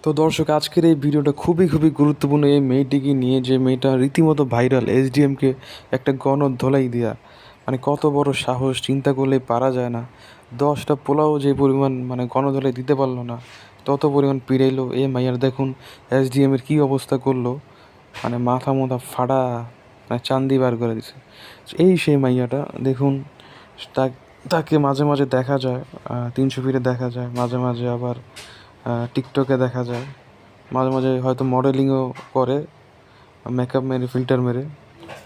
তো দর্শক, আজকের এই ভিডিওটা খুবই খুবই গুরুত্বপূর্ণ। এই মেয়েটিকে নিয়ে, যে মেয়েটা রীতিমতো ভাইরাল, এসডিএমকে একটা গণধোলাই দেয়া, মানে কত বড় সাহস, চিন্তা করলে পারা যায় না। 10টা পোলাও যে পরিমাণ মানে গণধোলাই দিতে পারলো না, তত পরিমাণ পিড়াইলো। এ মাইয়ার দেখুন এসডিএমের কী অবস্থা করলো, মানে মাথা মোথা ফাড়া, মানে চান্দি বার করে দিছে। এই সেই মাইয়াটা দেখুন, তাকে মাঝে মাঝে দেখা যায় 300 ফিটে দেখা যায়, মাঝে মাঝে আবার টিকটকে দেখা যায়, মাঝে মাঝে হয়তো মডেলিংও করে, মেকআপ মেরে, ফিল্টার মেরে।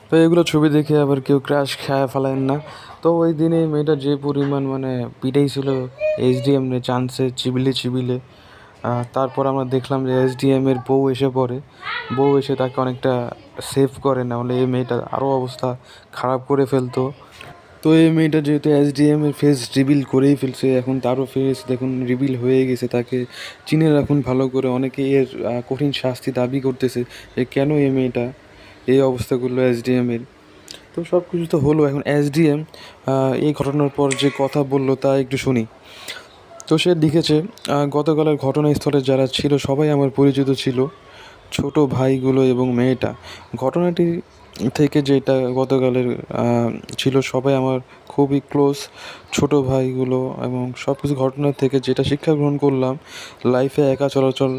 তো এগুলো ছবি দেখে আবার কেউ ক্রাশ খায় ফেলায়েন না। তো ওই দিনে মেয়েটা যে পরিমাণ মানে পিটাই ছিল এসডিএম রে, চান্সে চিবিলে চিবিলে। তারপর আমরা দেখলাম যে এসডিএমের বউ এসে পড়ে, বউ এসে তাকে অনেকটা সেভ করে, না হলে এই মেয়েটা আরও অবস্থা খারাপ করে ফেলতো। তো এই মেয়েটা যেহেতু এসডিএমের ফেস রিভিল করেই ফেলছে, এখন তারও ফেস দেখুন রিভিল হয়ে গেছে। তাকে চিনে রাখুন ভালো করে। অনেকে এর কঠিন শাস্তি দাবি করতেছে যে কেন এই মেয়েটা এই অবস্থা করলো এসডিএমের। তো সব কিছু তো হলো, এখন এসডিএম এই ঘটনার পর যে কথা বললো তা একটু শুনি। তো সে লিখেছে, গতকালের ঘটনাস্থলে যারা ছিল সবাই আমার পরিচিত ছিল, ছোট ভাইগুলো এবং মেয়েটা। ঘটনাটি থেকে যেটা গতকালের ছিল, সবাই আমার খুবই ক্লোজ, ছোট ভাইগুলো, এবং সব কিছু ঘটনা থেকে যেটা শিক্ষা গ্রহণ করলাম, লাইফে একা চলাচল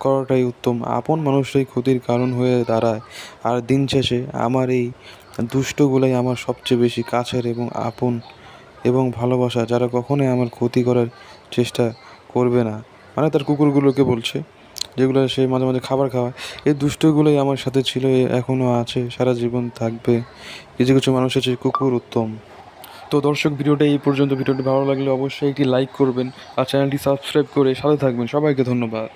করাটাই উত্তম। আপন মানুষটাই ক্ষতির কারণ হয়ে দাঁড়ায়, আর দিন শেষে আমার এই দুষ্টগুলাই আমার সবচেয়ে বেশি কাছের এবং আপন এবং ভালোবাসা, যারা কখনোই আমার ক্ষতি করার চেষ্টা করবে না। মানে তার কুকুরগুলোকে বলছে, যেগুলো সে মাঝে মাঝে খাবার খাওয়ায়। এই দুষ্টগুলোই আমার সাথে ছিল, এখনও আছে, সারা জীবন থাকবে। কিছু কিছু মানুষ আছে, কুকুর উত্তম। তো দর্শক, ভিডিওটা এই পর্যন্ত। ভিডিওটি ভালো লাগলে অবশ্যই একটি লাইক করবেন আর চ্যানেলটি সাবস্ক্রাইব করে সাথে থাকবেন। সবাইকে ধন্যবাদ।